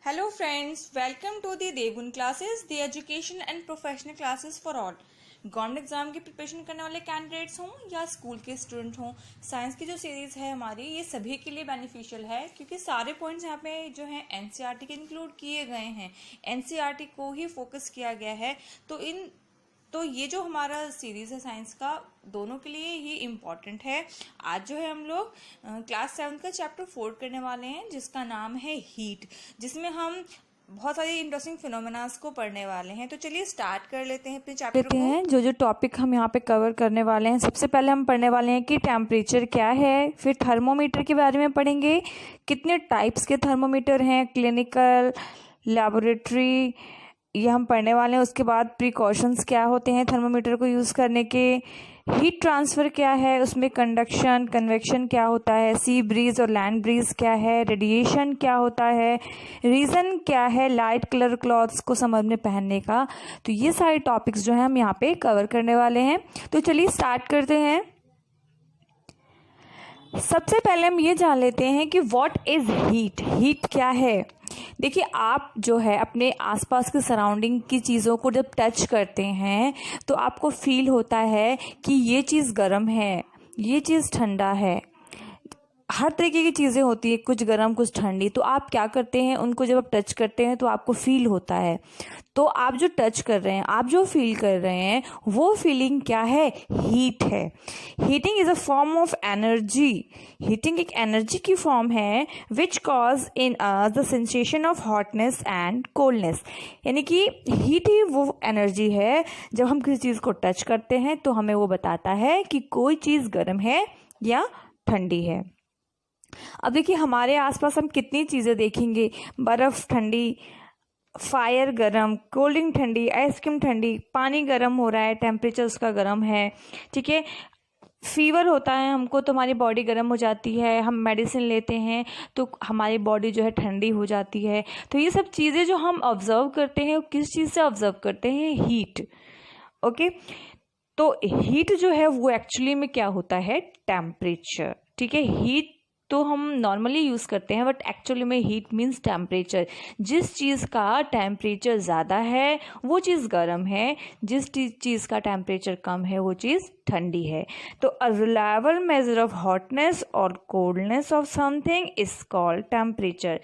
Hello friends, welcome to the Degun classes, the education and professional classes for all. Government exam की preparation करने वाले candidates हों या school के student हों, साइंस की जो सीरीज है हमारी ये सभी के लिए बेनिफिशियल है क्योंकि सारे पॉइंट्स यहाँ पे जो हैं एनसीईआरटी के इंक्लूड किए गए हैं। एनसीईआरटी को ही फोकस किया गया है। तो ये जो हमारा सीरीज है साइंस का दोनों के लिए ही इम्पॉर्टेंट है। आज जो है हम लोग क्लास 7 का चैप्टर 4 करने वाले हैं जिसका नाम है हीट, जिसमें हम बहुत सारे इंटरेस्टिंग फिनोमेनास को पढ़ने वाले हैं। तो चलिए स्टार्ट कर लेते हैं अपने चैप्टर को। जो टॉपिक हम यहाँ पे कवर करने वाले हैं, सबसे पहले हम पढ़ने वाले हैं कि टेम्परेचर क्या है, फिर थर्मोमीटर के बारे में पढ़ेंगे, कितने टाइप्स के थर्मोमीटर हैं, क्लिनिकल, लैबोरेटरी, ये हम पढ़ने वाले हैं। उसके बाद प्रिकॉशंस क्या होते हैं थर्मोमीटर को यूज़ करने के, हीट ट्रांसफ़र क्या है, उसमें कंडक्शन कन्वेक्शन क्या होता है, सी ब्रीज और लैंड ब्रीज क्या है, रेडिएशन क्या होता है, रीज़न क्या है लाइट कलर क्लॉथ्स को समर में पहनने का। तो ये सारे टॉपिक्स जो हैं हम यहाँ पे कवर करने वाले हैं। तो चलिए स्टार्ट करते हैं। सबसे पहले हम ये जान लेते हैं कि व्हाट इज़ हीट। हीट क्या है? देखिए, आप जो है अपने आसपास के सराउंडिंग की चीज़ों को जब टच करते हैं तो आपको फील होता है कि ये चीज़ गर्म है, ये चीज़ ठंडा है। हर तरीके की चीज़ें होती है, कुछ गर्म कुछ ठंडी। तो आप क्या करते हैं, उनको जब आप टच करते हैं तो आपको फील होता है। तो आप जो टच कर रहे हैं, आप जो फील कर रहे हैं, वो फीलिंग क्या है? हीट है। Heating is a form of energy. Heating एक एनर्जी की फॉर्म है which cause in us the sensation of hotness and coldness. यानी कि हीट ही वो एनर्जी है, जब हम किसी चीज़ को टच करते हैं तो हमें वो बताता है कि कोई चीज़ गर्म है या ठंडी है। अब देखिए, हमारे आसपास हम कितनी चीज़ें देखेंगे, बर्फ़ ठंडी, फायर गरम, कोल्ड ड्रिंक ठंडी, आइसक्रीम ठंडी, पानी गरम हो रहा है, टेम्परेचर उसका गरम है, ठीक है। फीवर होता है हमको तो हमारी बॉडी गर्म हो जाती है, हम मेडिसिन लेते हैं तो हमारी बॉडी जो है ठंडी हो जाती है। तो ये सब चीज़ें जो हम ऑब्जर्व करते हैं वो किस चीज़ से ऑब्जर्व करते हैं? हीट। ओके, तो हीट जो है वो एक्चुअली में क्या होता है? टेम्परेचर, ठीक है। हीट तो हम नॉर्मली यूज़ करते हैं बट एक्चुअली में हीट मीन्स टेम्परेचर। जिस चीज़ का टेम्परेचर ज़्यादा है वो चीज़ गर्म है, जिस चीज़ का टेम्परेचर कम है वो चीज़ ठंडी है। तो a reliable measure of hotness और coldness of something is called temperature.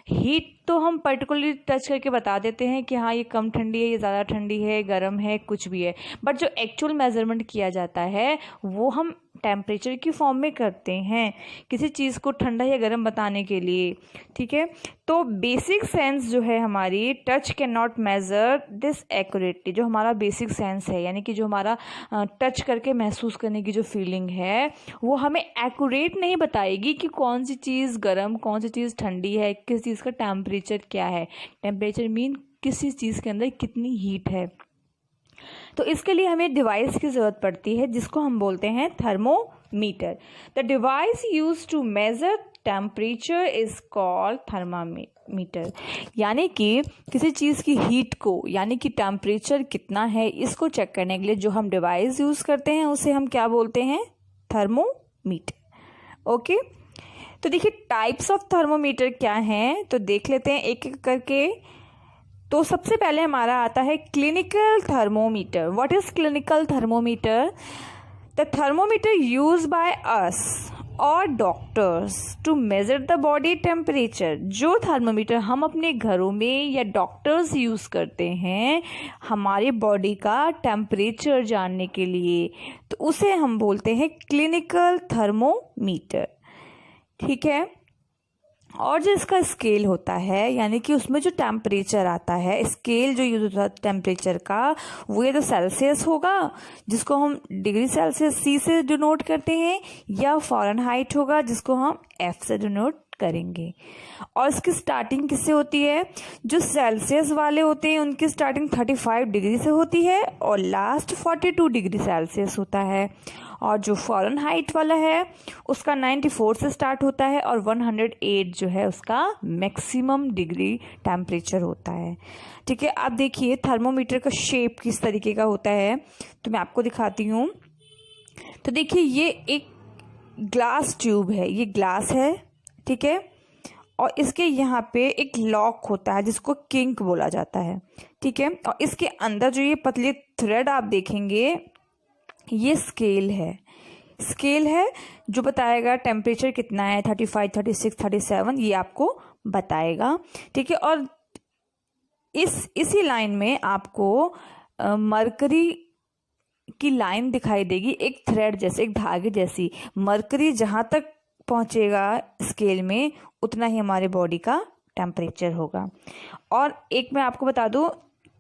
Heat तो हम पर्टिकुलरली टच करके बता देते हैं कि हाँ ये कम ठंडी है, ये ज़्यादा ठंडी है, गर्म है, कुछ भी है, बट जो एक्चुअल मेजरमेंट किया जाता है वो हम टेम्परेचर की फॉर्म में करते हैं किसी चीज़ को ठंडा या गर्म बताने के लिए, ठीक है। तो बेसिक सेंस जो है हमारी, touch can not measure this accurately. जो हमारा बेसिक सेंस है, यानी कि जो हमारा टच करके महसूस करने की जो फीलिंग है वो हमें एक्यूरेट नहीं बताएगी कि कौन सी चीज़ गर्म, कौन सी चीज़ ठंडी है, किस चीज़ का टेम्परेचर क्या है। टेम्परेचर मीन किसी चीज़ के अंदर कितनी हीट है। तो इसके लिए हमें डिवाइस की ज़रूरत पड़ती है जिसको हम बोलते हैं thermometer. The device use to measure temperature is called thermometer. यानी कि किसी चीज़ की हीट को, यानी कि टेम्परेचर कितना है, इसको चेक करने के लिए जो हम डिवाइस यूज़ करते हैं उसे हम क्या बोलते हैं? थर्मोमीटर। ओके, तो देखिए टाइप्स ऑफ थर्मोमीटर क्या हैं, तो देख लेते हैं एक एक करके। तो सबसे पहले हमारा आता है clinical thermometer. What is clinical thermometer? The thermometer use by us और doctors to measure the body temperature. जो थर्मोमीटर हम अपने घरों में या डॉक्टर्स यूज़ करते हैं हमारी बॉडी का टेम्परेचर जानने के लिए, तो उसे हम बोलते हैं क्लिनिकल थर्मोमीटर, ठीक है। और जो इसका स्केल होता है, यानी कि उसमें जो टेम्परेचर आता है, स्केल जो यूज होता है टेम्परेचर का, वो या तो सेल्सियस होगा जिसको हम डिग्री सेल्सियस सी से डिनोट करते हैं, या फ़ारेनहाइट होगा जिसको हम एफ से डिनोट करेंगे। और इसकी स्टार्टिंग किससे होती है? जो सेल्सियस वाले होते हैं उनकी स्टार्टिंग 35 डिग्री से होती है और लास्ट 42 डिग्री सेल्सियस होता है। और जो फ़ारेनहाइट वाला है उसका 94 से स्टार्ट होता है और 108 जो है उसका मैक्सिमम डिग्री टेम्परेचर होता है, ठीक है। अब देखिए थर्मोमीटर का शेप किस तरीके का होता है, तो मैं आपको दिखाती हूँ। तो देखिए ये एक ग्लास ट्यूब है, ये ग्लास है, ठीक है, और इसके यहाँ पे एक लॉक होता है जिसको किंक बोला जाता है, ठीक है। और इसके अंदर जो ये पतली थ्रेड आप देखेंगे, ये स्केल है जो बताएगा टेम्परेचर कितना है, 35, 36, 37, ये आपको बताएगा, ठीक है। और इसी लाइन में आपको मरकरी की लाइन दिखाई देगी, एक थ्रेड जैसे, एक धागे जैसी। मरकरी जहां तक पहुंचेगा स्केल में, उतना ही हमारे बॉडी का टेम्परेचर होगा। और एक मैं आपको बता दूं,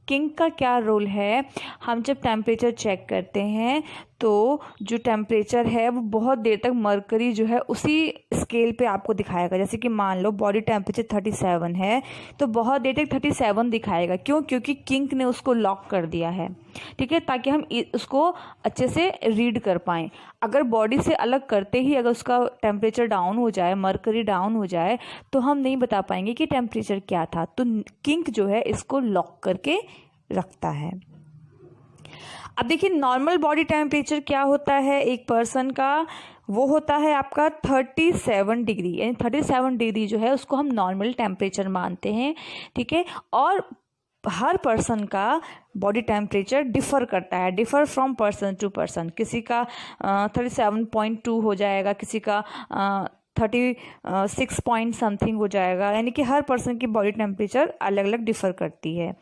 किंक का क्या रोल है। हम जब टेम्परेचर चेक करते हैं तो जो टेम्परेचर है वो बहुत देर तक मरकरी जो है उसी स्केल पे आपको दिखाएगा। जैसे कि मान लो बॉडी टेम्परेचर 37 है तो बहुत देर तक 37 दिखाएगा। क्यों? क्योंकि किंक ने उसको लॉक कर दिया है, ठीक है, ताकि हम उसको अच्छे से रीड कर पाएं। अगर बॉडी से अलग करते ही अगर उसका टेम्परेचर डाउन हो जाए, मरकरी डाउन हो जाए, तो हम नहीं बता पाएंगे कि टेम्परेचर क्या था। तो किंक जो है इसको लॉक करके रखता है। अब देखिए नॉर्मल बॉडी टेम्परेचर क्या होता है एक पर्सन का, वो होता है आपका 37 डिग्री, यानी 37 डिग्री जो है उसको हम नॉर्मल टेम्परेचर मानते हैं, ठीक है। और हर पर्सन का बॉडी टेम्परेचर डिफर करता है, differ from person to person. किसी का 37.2 हो जाएगा, किसी का 36 पॉइंट समथिंग हो जाएगा, यानी कि हर पर्सन की बॉडी टेम्परेचर अलग अलग डिफर करती है।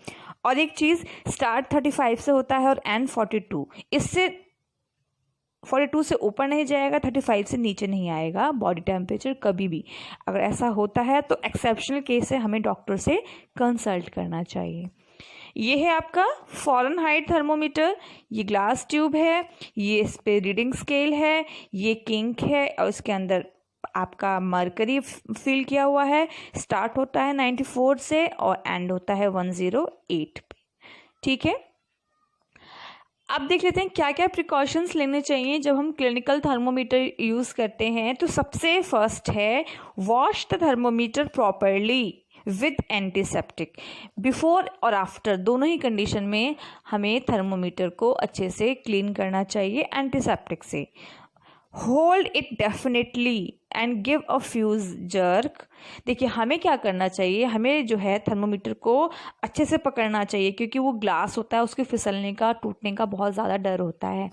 और एक चीज़, स्टार्ट 35 से होता है और एंड 42, इससे 42 से ऊपर नहीं जाएगा, 35 से नीचे नहीं आएगा बॉडी टेम्परेचर कभी भी। अगर ऐसा होता है तो एक्सेप्शनल केस है, हमें डॉक्टर से कंसल्ट करना चाहिए। ये है आपका फ़ारेनहाइट थर्मोमीटर, ये ग्लास ट्यूब है, ये इस पे रीडिंग स्केल है, ये किंक है और इसके अंदर आपका मरकरी फिल किया हुआ है। स्टार्ट होता है 94 से और एंड होता है 108 पे, ठीक है। अब देख लेते हैं क्या क्या प्रिकॉशंस लेने चाहिए जब हम क्लिनिकल थर्मोमीटर यूज़ करते हैं। तो सबसे फर्स्ट है, wash the thermometer properly with antiseptic. Before और आफ्टर दोनों ही कंडीशन में हमें थर्मोमीटर को अच्छे से क्लीन करना चाहिए एंटीसेप्टिक से। Hold it definitely and give a fuse jerk. देखिए हमें क्या करना चाहिए, हमें जो है थर्मोमीटर को अच्छे से पकड़ना चाहिए, क्योंकि वो ग्लास होता है, उसके फिसलने का, टूटने का बहुत ज़्यादा डर होता है।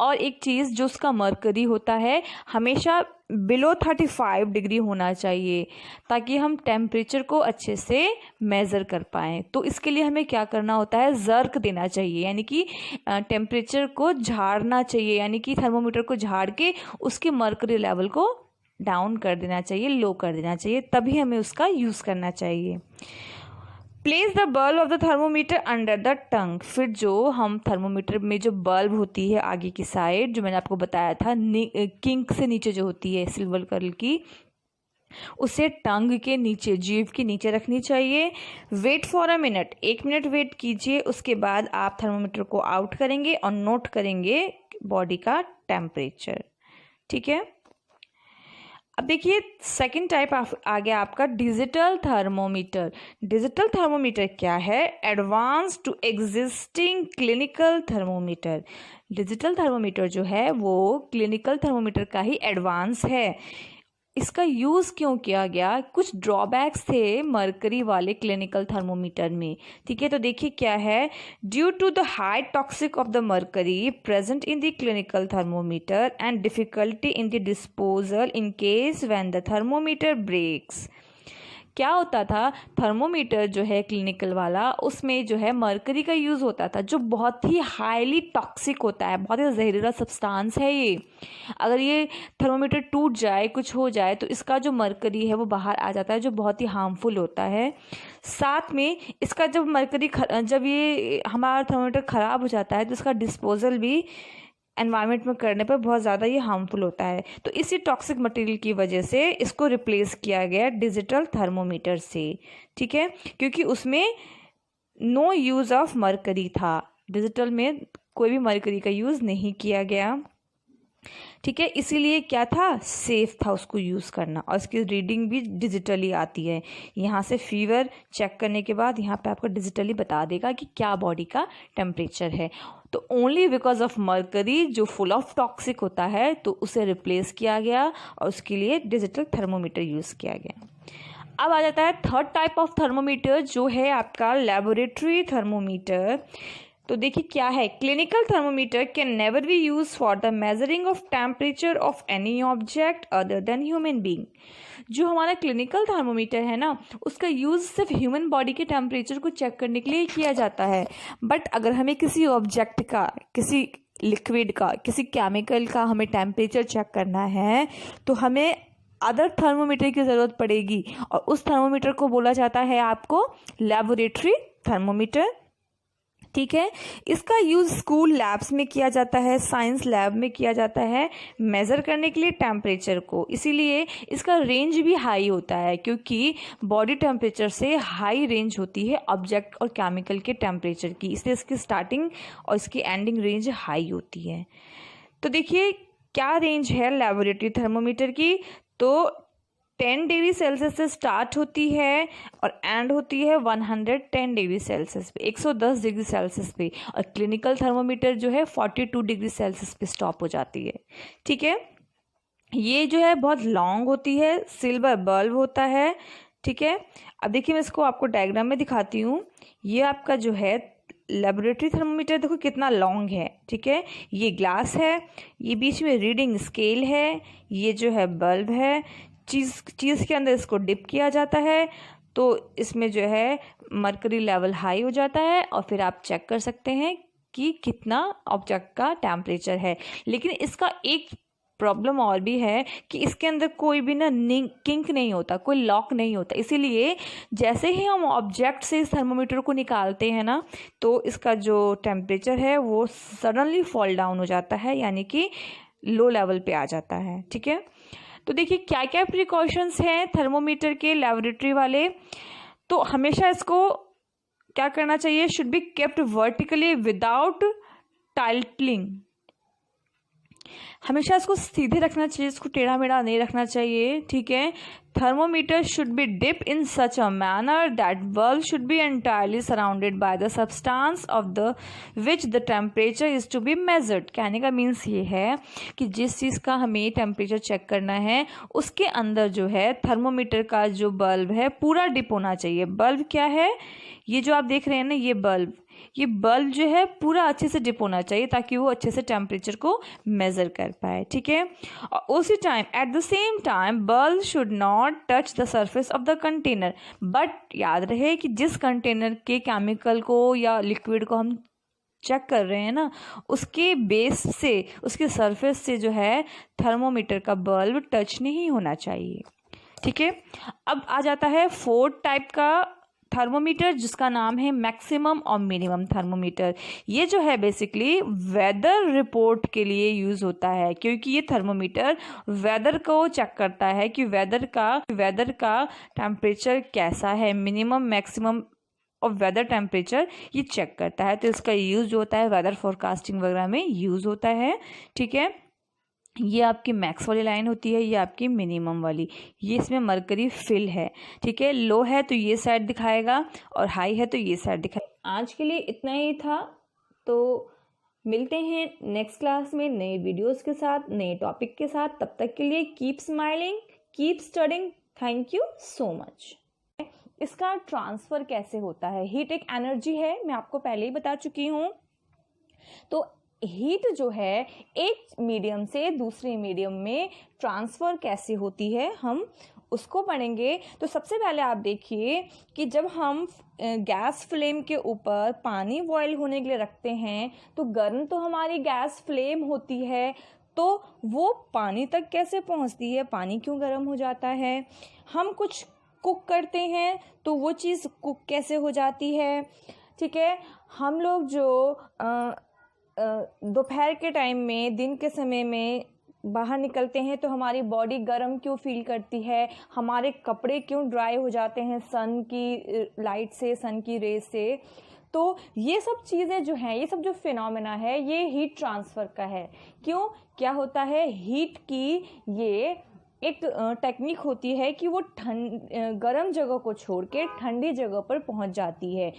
और एक चीज़, जो उसका मरकरी होता है हमेशा बिलो 35 डिग्री होना चाहिए, ताकि हम टेम्परेचर को अच्छे से मेज़र कर पाएँ। तो इसके लिए हमें क्या करना होता है, जर्क देना चाहिए, यानी कि टेम्परेचर को झाड़ना चाहिए, यानी कि थर्मोमीटर को झाड़ के उसके मरकरी लेवल को डाउन कर देना चाहिए, लो कर देना चाहिए, तभी हमें उसका यूज़ करना चाहिए। Place the bulb of the thermometer under the tongue. फिर जो हम थर्मोमीटर में जो बल्ब होती है आगे की साइड, जो मैंने आपको बताया था किंक से नीचे जो होती है सिल्वर कलर की, उसे टंग के नीचे, जीभ के नीचे रखनी चाहिए। Wait for a minute, 1 minute wait कीजिए। उसके बाद आप थर्मोमीटर को आउट करेंगे और नोट करेंगे बॉडी का टेम्परेचर, ठीक है। अब देखिए सेकंड टाइप आ गया आपका डिजिटल थर्मोमीटर। डिजिटल थर्मोमीटर क्या है, advance to existing clinical thermometer. Digital thermometer जो है वो क्लिनिकल थर्मोमीटर का ही एडवांस है। इसका यूज़ क्यों किया गया, कुछ ड्रॉबैक्स थे मरकरी वाले क्लिनिकल थर्मोमीटर में, ठीक है। तो देखिए क्या है, due to the high toxic of the mercury present in the clinical thermometer and difficulty in the disposal in case when the thermometer breaks. क्या होता था, थर्मोमीटर जो है क्लिनिकल वाला, उसमें जो है मरकरी का यूज़ होता था, जो बहुत ही हाईली टॉक्सिक होता है, बहुत ही जहरीला सब्सटेंस है ये। अगर ये थर्मोमीटर टूट जाए, कुछ हो जाए, तो इसका जो मरकरी है वो बाहर आ जाता है, जो बहुत ही हार्मफुल होता है। साथ में इसका जब ये हमारा थर्मोमीटर ख़राब हो जाता है तो इसका डिस्पोजल भी एनवायरनमेंट में करने पर बहुत ज़्यादा ये हार्मफुल होता है। तो इसी टॉक्सिक मटेरियल की वजह से इसको रिप्लेस किया गया डिजिटल थर्मोमीटर से, ठीक है, क्योंकि उसमें नो यूज़ ऑफ मरकरी था। डिजिटल में कोई भी मरकरी का यूज़ नहीं किया गया, ठीक है। इसीलिए क्या था, सेफ था उसको यूज़ करना। और इसकी रीडिंग भी डिजिटली आती है। यहाँ से फीवर चेक करने के बाद यहाँ पे आपको डिजिटली बता देगा कि क्या बॉडी का टेम्परेचर है। तो ओनली बिकॉज ऑफ मरकरी जो फुल ऑफ टॉक्सिक होता है, तो उसे रिप्लेस किया गया और उसके लिए डिजिटल थर्मोमीटर यूज़ किया गया। अब आ जाता है थर्ड टाइप ऑफ थर्मोमीटर, जो है आपका लेबोरेटरी थर्मोमीटर। तो देखिए क्या है, clinical thermometer can never be use for the measuring of temperature of any object other than human being. जो हमारा क्लिनिकल थर्मोमीटर है ना, उसका यूज़ सिर्फ ह्यूमन बॉडी के टेम्परेचर को चेक करने के लिए किया जाता है। बट अगर हमें किसी ऑब्जेक्ट का, किसी लिक्विड का, किसी केमिकल का हमें टेम्परेचर चेक करना है तो हमें अदर थर्मोमीटर की ज़रूरत पड़ेगी, और उस थर्मोमीटर को बोला जाता है आपको लेबोरेटरी थर्मोमीटर। ठीक है, इसका यूज़ स्कूल लैब्स में किया जाता है, साइंस लैब में किया जाता है मेज़र करने के लिए टेम्परेचर को। इसीलिए इसका रेंज भी हाई होता है, क्योंकि बॉडी टेम्परेचर से हाई रेंज होती है ऑब्जेक्ट और केमिकल के टेम्परेचर की, इसलिए इसकी स्टार्टिंग और इसकी एंडिंग रेंज हाई होती है। तो देखिए क्या रेंज है लेबोरेटरी थर्मोमीटर की, तो 10 डिग्री सेल्सियस से स्टार्ट होती है और एंड होती है 110 डिग्री सेल्सियस पे, 110 डिग्री सेल्सियस पे। और क्लिनिकल थर्मोमीटर जो है 42 डिग्री सेल्सियस पे स्टॉप हो जाती है। ठीक है, ये जो है बहुत लॉन्ग होती है, सिल्वर बल्ब होता है। ठीक है, अब देखिए मैं इसको आपको डायग्राम में दिखाती हूँ। ये आपका जो है लेबोरेटरी थर्मोमीटर देखो कितना लॉन्ग है। ठीक है, ये ग्लास है, ये बीच में रीडिंग स्केल है, ये जो है बल्ब है, चीज़ के अंदर इसको डिप किया जाता है, तो इसमें जो है मरकरी लेवल हाई हो जाता है, और फिर आप चेक कर सकते हैं कि कितना ऑब्जेक्ट का टेम्परेचर है। लेकिन इसका एक प्रॉब्लम और भी है कि इसके अंदर कोई भी ना किंक नहीं होता, कोई लॉक नहीं होता। इसीलिए जैसे ही हम ऑब्जेक्ट से इस थर्मोमीटर को निकालते हैं ना, तो इसका जो टेम्परेचर है वो सडनली फॉल डाउन हो जाता है, यानी कि लो लेवल पे आ जाता है। ठीक है, तो देखिए क्या क्या प्रिकॉशंस हैं थर्मोमीटर के लेबोरेटरी वाले। तो हमेशा इसको क्या करना चाहिए, should be kept vertically without tilting. हमेशा इसको सीधे रखना चाहिए, इसको टेढ़ा मेढ़ा नहीं रखना चाहिए। ठीक है, thermometer should be dip in such a manner that bulb should be entirely surrounded by the substance of the which the temperature is to be measured. कहने का मीन्स ये है कि जिस चीज़ का हमें टेम्परेचर चेक करना है उसके अंदर जो है थर्मोमीटर का जो बल्ब है पूरा डिप होना चाहिए। बल्ब क्या है, ये जो आप देख रहे हैं ना, ये बल्ब जो है पूरा अच्छे से डिप होना चाहिए, ताकि वो अच्छे से टेम्परेचर को मेज़र कर पाए। ठीक है, और उसी time at the same time bulb should not touch the surface of the container. But याद रहे कि जिस कंटेनर के केमिकल को या लिक्विड को हम चेक कर रहे हैं ना, उसके बेस से, उसके सरफेस से जो है थर्मोमीटर का बल्ब टच नहीं होना चाहिए। ठीक है, अब आ जाता है फोर्थ टाइप का थर्मोमीटर, जिसका नाम है मैक्सिमम और मिनिमम थर्मोमीटर। ये जो है बेसिकली वेदर रिपोर्ट के लिए यूज़ होता है, क्योंकि ये थर्मोमीटर वेदर को चेक करता है कि वेदर का टेम्परेचर कैसा है, मिनिमम मैक्सिमम और वेदर टेम्परेचर ये चेक करता है। तो इसका यूज़ जो होता है वेदर फोरकास्टिंग वगैरह में यूज़ होता है। ठीक है, ये आपकी मैक्स वाली लाइन होती है, ये आपकी मिनिमम वाली। ये इसमें मरकरी फिल है। ठीक है, लो है तो ये साइड दिखाएगा और हाई है तो ये साइड दिखाएगा। आज के लिए इतना ही था, तो मिलते हैं नेक्स्ट क्लास में नए वीडियोस के साथ, नए टॉपिक के साथ। तब तक के लिए keep smiling, keep studying. Thank you so much. इसका ट्रांसफ़र कैसे होता है, हीट एक एनर्जी है, मैं आपको पहले ही बता चुकी हूँ। तो हीट जो है एक मीडियम से दूसरे मीडियम में ट्रांसफ़र कैसे होती है, हम उसको पढ़ेंगे। तो सबसे पहले आप देखिए कि जब हम गैस फ्लेम के ऊपर पानी बॉयल होने के लिए रखते हैं, तो गर्म तो हमारी गैस फ्लेम होती है, तो वो पानी तक कैसे पहुंचती है, पानी क्यों गर्म हो जाता है। हम कुछ कुक करते हैं तो वो चीज़ कुक कैसे हो जाती है। ठीक है, हम लोग जो दोपहर के टाइम में, दिन के समय में बाहर निकलते हैं तो हमारी बॉडी गर्म क्यों फील करती है, हमारे कपड़े क्यों ड्राई हो जाते हैं सन की लाइट से, सन की रेज से। तो ये सब चीज़ें जो हैं, ये सब जो फिनोमेना है, ये हीट ट्रांसफ़र का है। क्यों, क्या होता है, हीट की ये एक टेक्निक होती है कि वो गर्म जगह को छोड़ के ठंडी जगह पर पहुंच जाती है,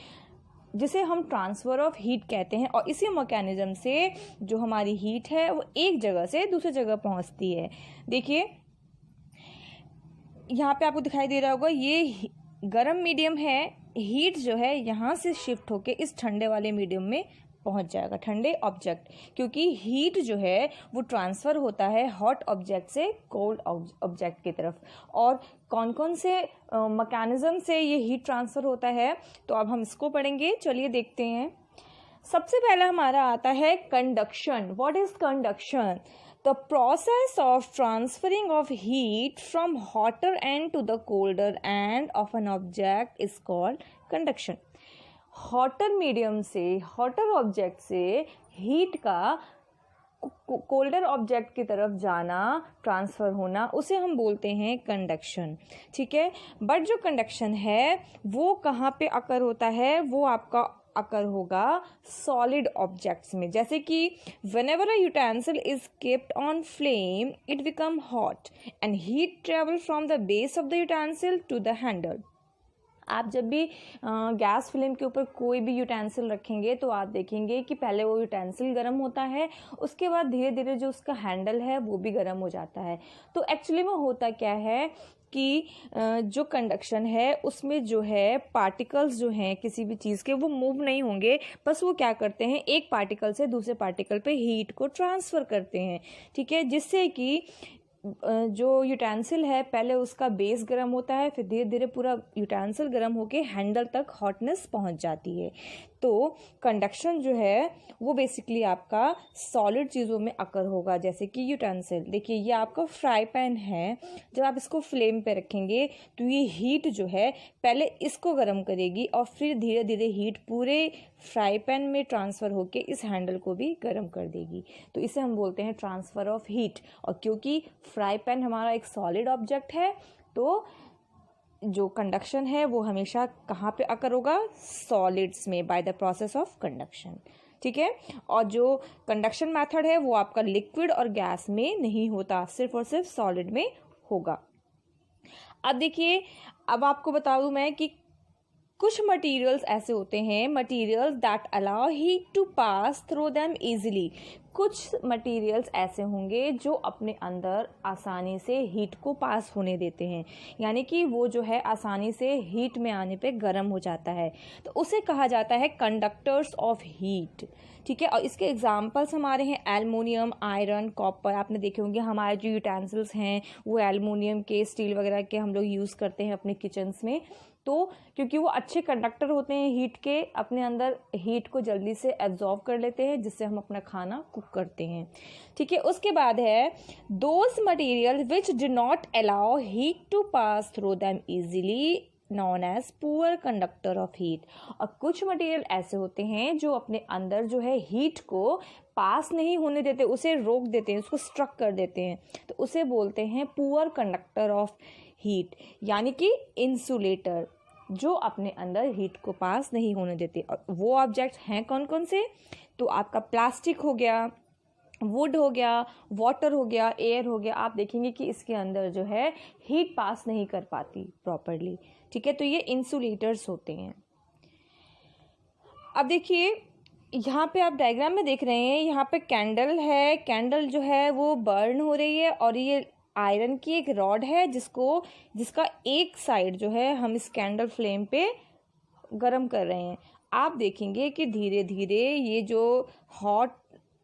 जिसे हम ट्रांसफ़र ऑफ हीट कहते हैं। और इसी मैकेनिज़्म से जो हमारी हीट है वो एक जगह से दूसरी जगह पहुंचती है। देखिए यहाँ पे आपको दिखाई दे रहा होगा ये गर्म मीडियम है, हीट जो है यहाँ से शिफ्ट होके इस ठंडे वाले मीडियम में पहुँच जाएगा, ठंडे ऑब्जेक्ट, क्योंकि हीट जो है वो ट्रांसफ़र होता है हॉट ऑब्जेक्ट से कोल्ड ऑब्जेक्ट की तरफ। और कौन कौन से मैकेनिज्म से ये हीट ट्रांसफ़र होता है, तो अब हम इसको पढ़ेंगे। चलिए देखते हैं। सबसे पहला हमारा आता है conduction. What is conduction? The process of transferring of heat from hotter end to the colder end of an object is called conduction. Hotter medium से, हॉटर ऑब्जेक्ट से हीट का कोल्डर ऑब्जेक्ट की तरफ जाना, ट्रांसफ़र होना, उसे हम बोलते हैं कंडक्शन। ठीक है, बट जो कंडक्शन है वो कहाँ पे अकर होता है? वो आपका अकर होगा सॉलिड ऑब्जेक्ट्स में। जैसे कि whenever a utensil is kept on flame it become hot and heat travel from the base of the utensil to the handle। आप जब भी गैस फ्लेम के ऊपर कोई भी यूटेंसिल रखेंगे तो आप देखेंगे कि पहले वो यूटेंसिल गर्म होता है, उसके बाद धीरे धीरे जो उसका हैंडल है वो भी गर्म हो जाता है। तो एक्चुअली में होता क्या है कि जो कंडक्शन है उसमें जो है पार्टिकल्स जो हैं किसी भी चीज़ के वो मूव नहीं होंगे, बस वो क्या करते हैं, एक पार्टिकल से दूसरे पार्टिकल पे हीट को ट्रांसफ़र करते हैं। ठीक है, जिससे कि जो यूटेंसिल है पहले उसका बेस गर्म होता है, फिर धीरे धीरे पूरा यूटेंसिल गर्म होके हैंडल तक हॉटनेस पहुंच जाती है। तो कंडक्शन जो है वो बेसिकली आपका सॉलिड चीज़ों में अकर होगा, जैसे कि यूटेंसिल। देखिए ये आपका फ्राई पैन है, जब आप इसको फ्लेम पे रखेंगे तो ये हीट जो है पहले इसको गर्म करेगी और फिर धीरे धीरे हीट पूरे फ्राई पैन में ट्रांसफ़र होके इस हैंडल को भी गर्म कर देगी। तो इसे हम बोलते हैं ट्रांसफ़र ऑफ हीट। और क्योंकि फ्राई पैन हमारा एक सॉलिड ऑब्जेक्ट है तो जो कंडक्शन है वो हमेशा कहाँ पे अकर होगा? सॉलिड्स में, bye the process of conduction. ठीक है, और जो कंडक्शन मेथड है वो आपका लिक्विड और गैस में नहीं होता, सिर्फ और सिर्फ सॉलिड में होगा। अब देखिए, अब आपको बता दूं मैं कि कुछ मटेरियल्स ऐसे होते हैं, materials that allow heat to pass through them easily. कुछ मटेरियल्स ऐसे होंगे जो अपने अंदर आसानी से हीट को पास होने देते हैं, यानी कि वो जो है आसानी से हीट में आने पे गर्म हो जाता है, तो उसे कहा जाता है कंडक्टर्स ऑफ हीट। ठीक है, और इसके एग्जांपल्स हमारे हैं एल्युमिनियम, आयरन, कॉपर। आपने देखे होंगे हमारे जो यूटेंसिल्स हैं वो एल्युमिनियम के, स्टील वगैरह के हम लोग यूज़ करते हैं अपने किचन्स में। तो क्योंकि वो अच्छे कंडक्टर होते हैं हीट के, अपने अंदर हीट को जल्दी से एब्जॉर्व कर लेते हैं, जिससे हम अपना खाना कुक करते हैं। ठीक है, उसके बाद है those material which do not allow heat to pass through them easily known as poor conductor of heat. और कुछ मटेरियल ऐसे होते हैं जो अपने अंदर जो है हीट को पास नहीं होने देते, उसे रोक देते हैं, उसको स्ट्रक कर देते हैं, तो उसे बोलते हैं पुअर कंडक्टर ऑफ हीट, यानी कि इंसुलेटर, जो अपने अंदर हीट को पास नहीं होने देते। और वो ऑब्जेक्ट्स हैं कौन कौन से? तो आपका प्लास्टिक हो गया, वुड हो गया, वाटर हो गया, एयर हो गया। आप देखेंगे कि इसके अंदर जो है हीट पास नहीं कर पाती प्रॉपरली। ठीक है, तो ये इंसुलेटर्स होते हैं। अब देखिए यहाँ पे आप डायग्राम में देख रहे हैं, यहाँ पे कैंडल है, कैंडल जो है वो बर्न हो रही है, और ये आयरन की एक रॉड है जिसका एक साइड जो है हम इस कैंडल फ्लेम पे गरम कर रहे हैं। आप देखेंगे कि धीरे धीरे ये जो हॉट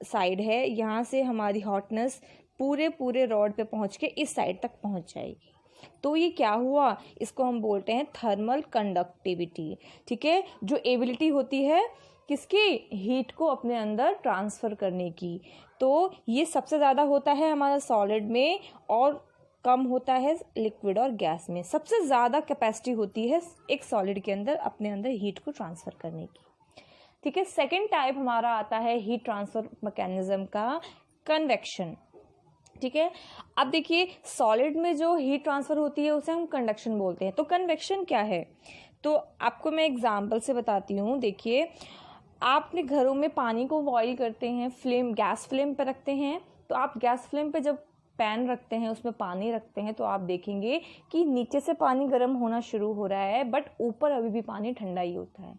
साइड है यहाँ से हमारी हॉटनेस पूरे रॉड पे पहुँच के इस साइड तक पहुँच जाएगी। तो ये क्या हुआ? इसको हम बोलते हैं थर्मल कंडक्टिविटी। ठीक है, जो एबिलिटी होती है किसकी? हीट को अपने अंदर ट्रांसफ़र करने की। तो ये सबसे ज़्यादा होता है हमारा सॉलिड में और कम होता है लिक्विड और गैस में। सबसे ज़्यादा कैपेसिटी होती है एक सॉलिड के अंदर अपने अंदर हीट को ट्रांसफ़र करने की। ठीक है, सेकेंड टाइप हमारा आता है हीट ट्रांसफ़र मैकेनिज्म का, कन्वेक्शन। ठीक है, अब देखिए सॉलिड में जो हीट ट्रांसफ़र होती है उसे हम कंडक्शन बोलते हैं। तो कन्वेक्शन क्या है? तो आपको मैं एग्जांपल से बताती हूँ। देखिए, आप अपने घरों में पानी को बॉईल करते हैं, गैस फ्लेम पे रखते हैं, तो आप गैस फ्लेम पे जब पैन रखते हैं, उसमें पानी रखते हैं, तो आप देखेंगे कि नीचे से पानी गर्म होना शुरू हो रहा है, बट ऊपर अभी भी पानी ठंडा ही होता है।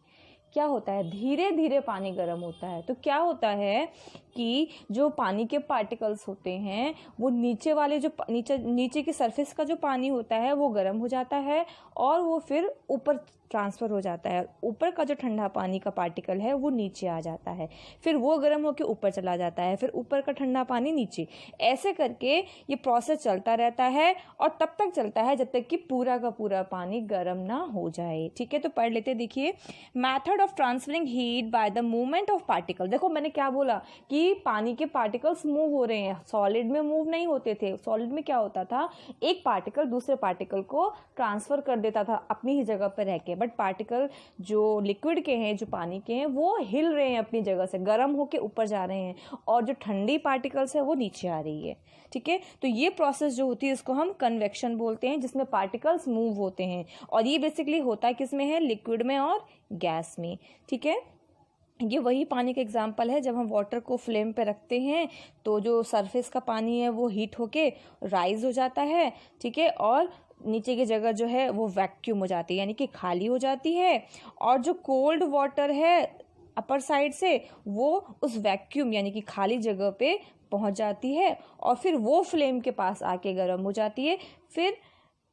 क्या होता है, धीरे धीरे पानी गर्म होता है। तो क्या होता है कि जो पानी के पार्टिकल्स होते हैं वो नीचे वाले जो नीचे की सरफेस का जो पानी होता है वो गर्म हो जाता है और वो फिर ऊपर ट्रांसफ़र हो जाता है। ऊपर का जो ठंडा पानी का पार्टिकल है वो नीचे आ जाता है, फिर वो गर्म होकर ऊपर चला जाता है, फिर ऊपर का ठंडा पानी नीचे। ऐसे करके ये प्रोसेस चलता रहता है और तब तक चलता है जब तक कि पूरा का पूरा पानी गर्म ना हो जाए। ठीक है, तो पढ़ लेते। देखिए, method of transferring heat by the movement of particle. देखो मैंने क्या बोला कि पानी के पार्टिकल्स मूव हो रहे हैं, सॉलिड में मूव नहीं होते थे। सॉलिड में क्या होता था, एक पार्टिकल दूसरे पार्टिकल को ट्रांसफर कर देता था अपनी ही जगह पर रह के, बट पार्टिकल जो लिक्विड के हैं, जो पानी के हैं, वो हिल रहे हैं अपनी जगह से, गर्म होके ऊपर जा रहे हैं और जो ठंडी पार्टिकल्स है वो नीचे आ रही है। ठीक है, तो ये प्रोसेस जो होती है इसको हम कन्वेक्शन बोलते हैं, जिसमें पार्टिकल्स मूव होते हैं। और ये बेसिकली होता है किसमें है, लिक्विड में और गैस में। ठीक है, ये वही पानी का एग्जाम्पल है, जब हम वाटर को फ्लेम पे रखते हैं तो जो सरफेस का पानी है वो हीट होके राइज हो जाता है। ठीक है, और नीचे की जगह जो है वो वैक्यूम हो जाती है, यानी कि खाली हो जाती है। और जो कोल्ड वाटर है अपर साइड से वो उस वैक्यूम यानी कि खाली जगह पे पहुंच जाती है और फिर वो फ्लेम के पास आके गर्म हो जाती है, फिर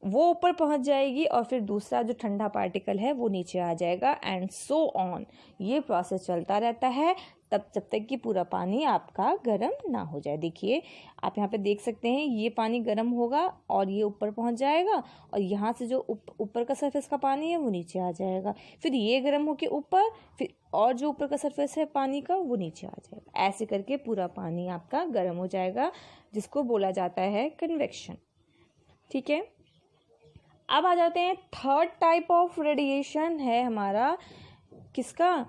वो ऊपर पहुंच जाएगी और फिर दूसरा जो ठंडा पार्टिकल है वो नीचे आ जाएगा, एंड सो ऑन। ये प्रोसेस चलता रहता है जब तक कि पूरा पानी आपका गर्म ना हो जाए। देखिए, आप यहाँ पे देख सकते हैं, ये पानी गर्म होगा और ये ऊपर पहुंच जाएगा और यहाँ से जो ऊपर का सरफेस का पानी है वो नीचे आ जाएगा, फिर ये गर्म होके ऊपर, फिर और जो ऊपर का सरफेस है पानी का वो नीचे आ जाएगा। ऐसे करके पूरा पानी आपका गर्म हो जाएगा, जिसको बोला जाता है कन्वेक्शन। ठीक है, अब आ जाते हैं थर्ड टाइप ऑफ रेडिएशन है हमारा किसका,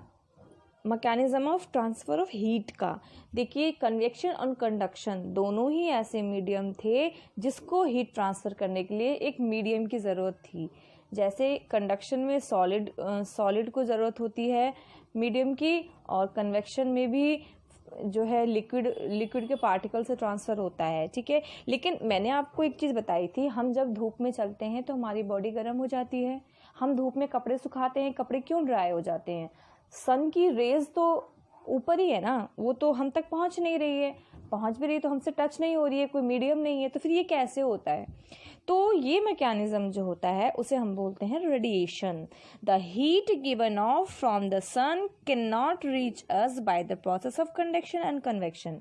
mechanism of transfer of heat का। देखिए, कन्वेक्शन और कंडक्शन दोनों ही ऐसे मीडियम थे जिसको हीट ट्रांसफ़र करने के लिए एक मीडियम की ज़रूरत थी। जैसे कंडक्शन में सॉलिड को ज़रूरत होती है मीडियम की, और कन्वेक्शन में भी जो है लिक्विड के पार्टिकल से ट्रांसफ़र होता है। ठीक है, लेकिन मैंने आपको एक चीज़ बताई थी, हम जब धूप में चलते हैं तो हमारी बॉडी गर्म हो जाती है। हम धूप में कपड़े सुखाते हैं, कपड़े क्यों ड्राई हो जाते हैं, सन की रेज तो ऊपर ही है ना, वो तो हम तक पहुंच नहीं रही है, पहुंच भी रही तो हमसे टच नहीं हो रही है, कोई मीडियम नहीं है, तो फिर ये कैसे होता है। तो ये मैकेनिज्म जो होता है उसे हम बोलते हैं radiation. The heat given off from the sun can not reach us by the process of conduction and convection.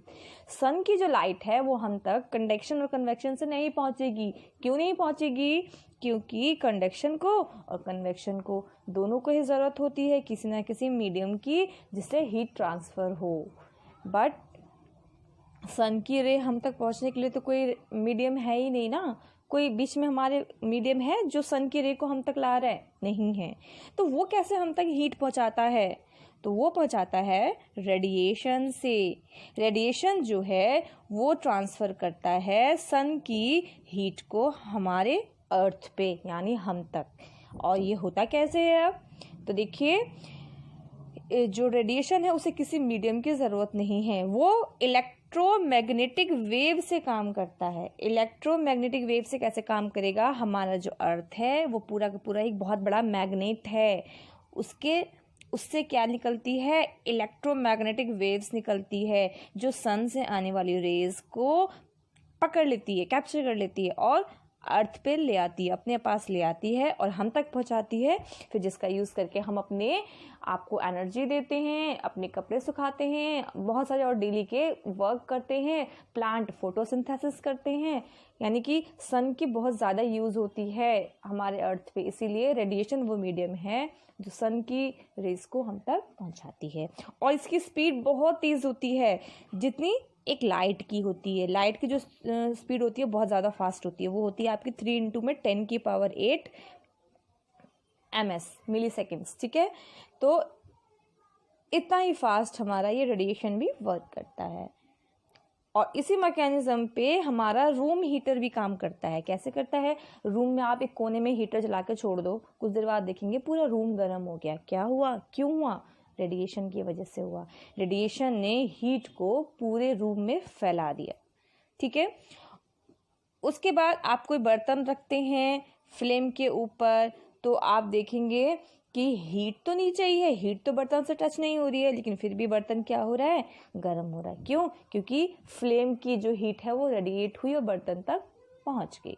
Sun की जो लाइट है वो हम तक कंडक्शन और कन्वेक्शन से नहीं पहुंचेगी। क्यों नहीं पहुंचेगी, क्योंकि कंडक्शन को और कन्वेक्शन को दोनों को ही ज़रूरत होती है किसी ना किसी मीडियम की जिससे हीट ट्रांसफ़र हो। बट सन की रे हम तक पहुंचने के लिए तो कोई मीडियम है ही नहीं ना, कोई बीच में हमारे मीडियम है जो सन की रे को हम तक ला रहा है, नहीं है। तो वो कैसे हम तक हीट पहुंचाता है, तो वो पहुंचाता है रेडिएशन से। रेडिएशन जो है वो ट्रांसफ़र करता है सन की हीट को हमारे अर्थ पे यानी हम तक। और ये होता कैसे है, अब तो देखिए, जो रेडिएशन है उसे किसी मीडियम की ज़रूरत नहीं है, वो इलेक्ट्रोमैग्नेटिक वेव से काम करता है। इलेक्ट्रोमैग्नेटिक वेव से कैसे काम करेगा, हमारा जो अर्थ है वो पूरा का पूरा एक बहुत बड़ा मैग्नेट है, उससे क्या निकलती है, इलेक्ट्रोमैग्नेटिक वेव्स निकलती है जो सन से आने वाली रेज को पकड़ लेती है, कैप्चर कर लेती है और अर्थ पे ले आती है, अपने पास ले आती है और हम तक पहुंचाती है, फिर जिसका यूज़ करके हम अपने आप को एनर्जी देते हैं, अपने कपड़े सुखाते हैं, बहुत सारे और डेली के वर्क करते हैं, प्लांट फोटोसिंथेसिस करते हैं। यानी कि सन की बहुत ज़्यादा यूज़ होती है हमारे अर्थ पे, इसीलिए रेडिएशन वो मीडियम है जो सन की रेस को हम तक पहुंचाती है। और इसकी स्पीड बहुत तेज़ होती है, जितनी एक लाइट की होती है। लाइट की जो स्पीड होती है बहुत ज़्यादा फास्ट होती है, वो होती है आपकी 3 × में 10⁸ ms मिली सेकेंड्स। ठीक है, तो इतना ही फास्ट हमारा ये रेडिएशन भी वर्क करता है। और इसी मैकेनिज्म पे हमारा रूम हीटर भी काम करता है। कैसे करता है, रूम में आप एक कोने में हीटर जला के छोड़ दो, कुछ देर बाद देखेंगे पूरा रूम गर्म हो गया। क्या हुआ, क्यों हुआ, रेडिएशन की वजह से हुआ। रेडिएशन ने हीट को पूरे रूम में फैला दिया। ठीक है, उसके बाद आप कोई बर्तन रखते हैं फ्लेम के ऊपर, तो आप देखेंगे कि हीट तो नीचे ही है, हीट तो बर्तन से टच नहीं हो रही है, लेकिन फिर भी बर्तन क्या हो रहा है, गर्म हो रहा है। क्यों? क्योंकि फ्लेम की जो हीट है वो रेडिएट हुई और बर्तन तक पहुंच गई।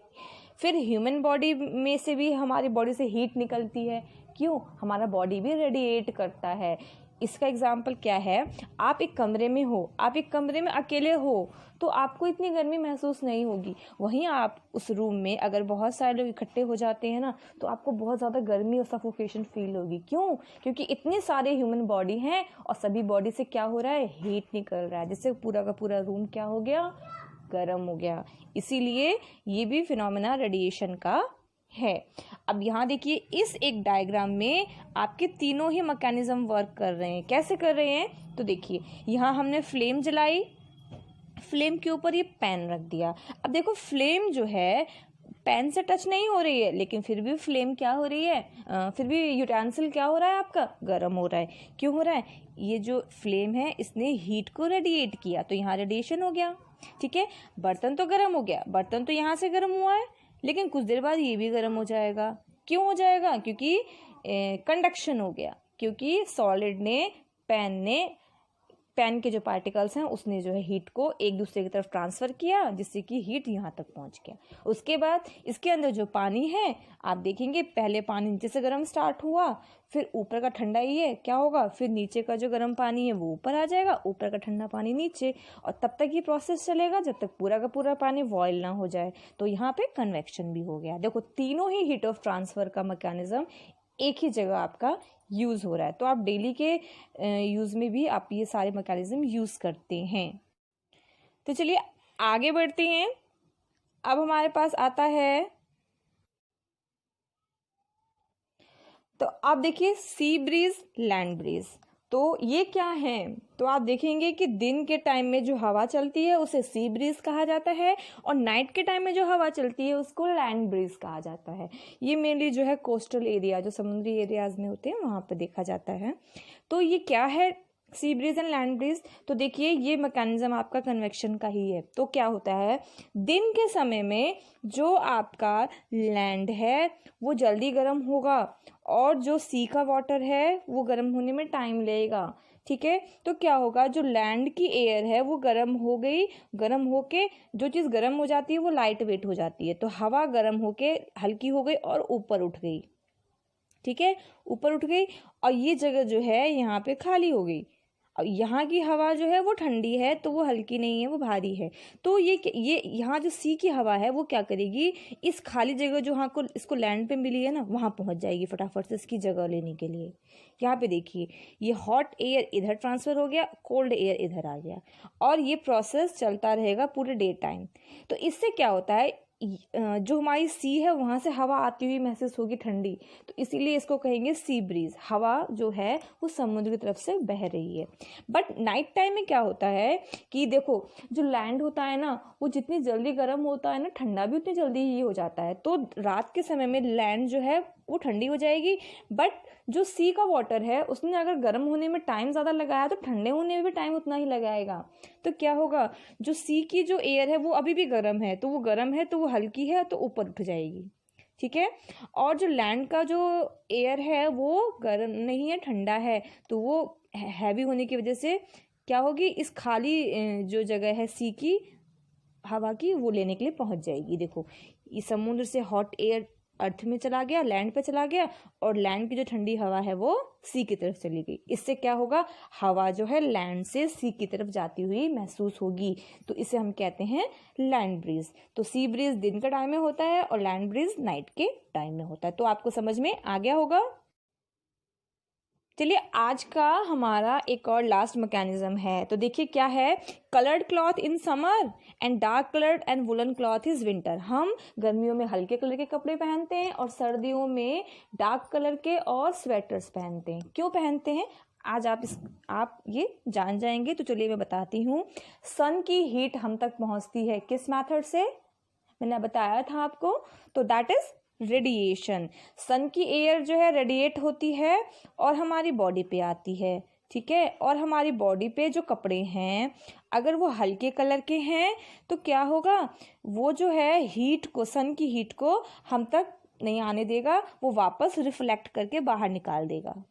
फिर ह्यूमन बॉडी में से भी हमारी बॉडी से हीट निकलती है। क्यों? हमारा बॉडी भी रेडिएट करता है। इसका एग्जाम्पल क्या है, आप एक कमरे में हो, आप एक कमरे में अकेले हो तो आपको इतनी गर्मी महसूस नहीं होगी। वहीं आप उस रूम में अगर बहुत सारे लोग इकट्ठे हो जाते हैं ना, तो आपको बहुत ज़्यादा गर्मी और सफोकेशन फील होगी। क्यों? क्योंकि इतने सारे ह्यूमन बॉडी हैं और सभी बॉडी से क्या हो रहा है, हीट निकल रहा है, जिससे पूरा का पूरा रूम क्या हो गया, गर्म हो गया। इसीलिए ये भी फिनोमेना रेडिएशन का है। अब यहाँ देखिए, इस एक डायग्राम में आपके तीनों ही मैकेनिज्म वर्क कर रहे हैं। कैसे कर रहे हैं? तो देखिए, यहाँ हमने फ्लेम जलाई, फ्लेम के ऊपर ये पैन रख दिया। अब देखो, फ्लेम जो है पैन से टच नहीं हो रही है, लेकिन फिर भी फ्लेम क्या हो रही है, फिर भी यूटेंसिल क्या हो रहा है आपका, गर्म हो रहा है। क्यों हो रहा है? ये जो फ्लेम है इसने हीट को रेडिएट किया, तो यहाँ रेडिएशन हो गया। ठीक है, बर्तन तो गर्म हो गया, बर्तन तो यहाँ से गर्म हुआ है, लेकिन कुछ देर बाद ये भी गर्म हो जाएगा। क्यों हो जाएगा? क्योंकि कंडक्शन हो गया, क्योंकि सॉलिड ने, पैन के जो पार्टिकल्स हैं उसने जो है हीट को एक दूसरे की तरफ ट्रांसफ़र किया, जिससे कि हीट यहाँ तक पहुँच गया। उसके बाद इसके अंदर जो पानी है, आप देखेंगे पहले पानी नीचे से गर्म स्टार्ट हुआ, फिर ऊपर का ठंडा ही है, क्या होगा, फिर नीचे का जो गर्म पानी है वो ऊपर आ जाएगा, ऊपर का ठंडा पानी नीचे, और तब तक ये प्रोसेस चलेगा जब तक पूरा का पूरा पानी बॉयल ना हो जाए। तो यहाँ पे कन्वेक्शन भी हो गया। देखो, तीनों ही हीट ऑफ ट्रांसफ़र का मैकेनिज्म एक ही जगह आपका यूज़ हो रहा है। तो आप डेली के यूज़ में भी आप ये सारे मैकेनिज्म यूज़ करते हैं। तो चलिए आगे बढ़ते हैं। अब हमारे पास आता है, तो आप देखिए सी ब्रीज, लैंड ब्रीज। तो ये क्या है? तो आप देखेंगे कि दिन के टाइम में जो हवा चलती है उसे सी ब्रीज कहा जाता है, और नाइट के टाइम में जो हवा चलती है उसको लैंड ब्रीज कहा जाता है। ये मेनली जो है कोस्टल एरिया, जो समुद्री एरियाज में होते हैं वहाँ पे देखा जाता है। तो ये क्या है, sea breeze and land breeze? तो देखिए, ये मैकेनिज्म आपका कन्वेक्शन का ही है। तो क्या होता है, दिन के समय में जो आपका लैंड है वो जल्दी गर्म होगा, और जो सी का वाटर है वो गर्म होने में टाइम लगेगा। ठीक है, तो क्या होगा, जो लैंड की एयर है वो गर्म हो गई, गर्म होके जो चीज़ गर्म हो जाती है वो लाइट वेट हो जाती है, तो हवा गर्म होके हल्की हो गई और ऊपर उठ गई। ठीक है, ऊपर उठ गई, और ये जगह जो है यहाँ पे खाली हो गई। अब यहाँ की हवा जो है वो ठंडी है, तो वो हल्की नहीं है, वो भारी है। तो ये यहाँ जो सी की हवा है वो क्या करेगी, इस खाली जगह जो यहाँ को इसको लैंड पे मिली है ना, वहाँ पहुँच जाएगी फटाफट से इसकी जगह लेने के लिए। यहाँ पे देखिए, ये हॉट एयर इधर ट्रांसफ़र हो गया, कोल्ड एयर इधर आ गया, और ये प्रोसेस चलता रहेगा पूरे डे टाइम। तो इससे क्या होता है, जो हमारी सी है वहाँ से हवा आती हुई महसूस होगी ठंडी, तो इसीलिए इसको कहेंगे सी ब्रीज। हवा जो है वो समुद्र की तरफ से बह रही है। बट नाइट टाइम में क्या होता है कि देखो, जो लैंड होता है ना वो जितनी जल्दी गर्म होता है ना, ठंडा भी उतनी जल्दी ही हो जाता है। तो रात के समय में लैंड जो है वो ठंडी हो जाएगी, बट जो सी का वाटर है उसने अगर गर्म होने में टाइम ज़्यादा लगाया तो ठंडे होने में भी टाइम उतना ही लगाएगा। तो क्या होगा, जो सी की जो एयर है वो अभी भी गर्म है, तो वो गर्म है तो वो हल्की है तो ऊपर उठ जाएगी। ठीक है, और जो लैंड का जो एयर है वो गर्म नहीं है, ठंडा है, तो वो हैवी होने की वजह से क्या होगी, इस खाली जो जगह है सी की हवा की वो लेने के लिए पहुंच जाएगी। देखो, इस समुद्र से हॉट एयर अर्थ में चला गया, लैंड पे चला गया, और लैंड की जो ठंडी हवा है वो सी की तरफ चली गई। इससे क्या होगा, हवा जो है लैंड से सी की तरफ जाती हुई महसूस होगी, तो इसे हम कहते हैं लैंड ब्रीज। तो सी ब्रीज दिन के टाइम में होता है और लैंड ब्रीज नाइट के टाइम में होता है। तो आपको समझ में आ गया होगा। चलिए, आज का हमारा एक और लास्ट मैकेनिज्म है। तो देखिए क्या है, coloured cloth in summer and dark coloured and woollen cloth is winter. हम गर्मियों में हल्के कलर के कपड़े पहनते हैं और सर्दियों में डार्क कलर के और स्वेटर्स पहनते हैं। क्यों पहनते हैं, आज आप ये जान जाएंगे। तो चलिए मैं बताती हूँ। सन की हीट हम तक पहुँचती है किस मेथड से, मैंने बताया था आपको, तो दैट इज रेडिएशन। सन की एयर जो है रेडिएट होती है और हमारी बॉडी पे आती है। ठीक है, और हमारी बॉडी पे जो कपड़े हैं अगर वो हल्के कलर के हैं तो क्या होगा, वो जो है हीट को, सन की हीट को हम तक नहीं आने देगा, वो वापस रिफ्लेक्ट करके बाहर निकाल देगा।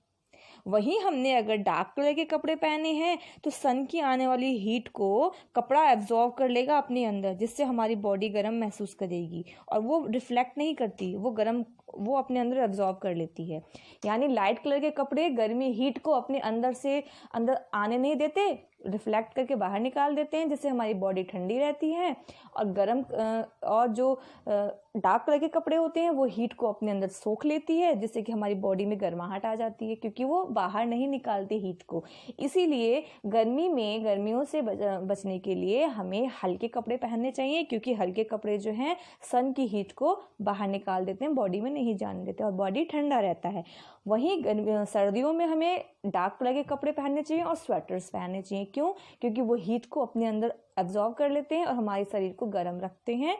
वहीं हमने अगर डार्क कलर के कपड़े पहने हैं तो सन की आने वाली हीट को कपड़ा एब्जॉर्व कर लेगा अपने अंदर, जिससे हमारी बॉडी गर्म महसूस करेगी और वो रिफ्लेक्ट नहीं करती, वो अपने अंदर एब्जॉर्व कर लेती है। यानी लाइट कलर के कपड़े गर्मी हीट को अपने अंदर आने नहीं देते, रिफ्लेक्ट करके बाहर निकाल देते हैं, जिससे हमारी बॉडी ठंडी रहती है। और जो डार्क कलर के कपड़े होते हैं वो हीट को अपने अंदर सोख लेती है, जिससे कि हमारी बॉडी में गर्माहट आ जाती है, क्योंकि वो बाहर नहीं निकालती हीट को। इसीलिए गर्मियों से बचने के लिए हमें हल्के कपड़े पहनने चाहिए, क्योंकि हल्के कपड़े जो हैं सन की हीट को बाहर निकाल देते हैं, बॉडी में नहीं जाने देते और बॉडी ठंडा रहता है। वहीं सर्दियों में हमें डार्क कलर के कपड़े पहनने चाहिए और स्वेटर्स पहनने चाहिए। क्यों? क्योंकि वो हीट को अपने अंदर एब्जॉर्ब कर लेते हैं और हमारे शरीर को गर्म रखते हैं,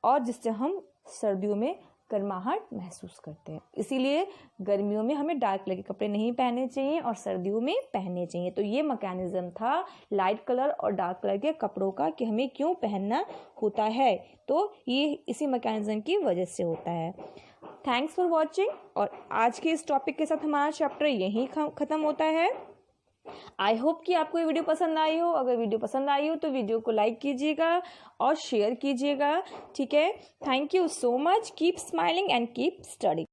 और जिससे हम सर्दियों में गर्माहट महसूस करते हैं। इसीलिए गर्मियों में हमें डार्क कलर के कपड़े नहीं पहनने चाहिए और सर्दियों में पहनने चाहिए। तो ये मैकेनिज्म था लाइट कलर और डार्क कलर के कपड़ों का कि हमें क्यों पहनना होता है। तो ये इसी मैकेनिज्म की वजह से होता है। Thanks for watching. और आज के इस टॉपिक के साथ हमारा चैप्टर यहीं ख़त्म होता है। आई होप कि आपको ये वीडियो पसंद आई हो। अगर वीडियो पसंद आई हो तो वीडियो को लाइक कीजिएगा और शेयर कीजिएगा। ठीक है, thank you so much. Keep smiling and keep studying.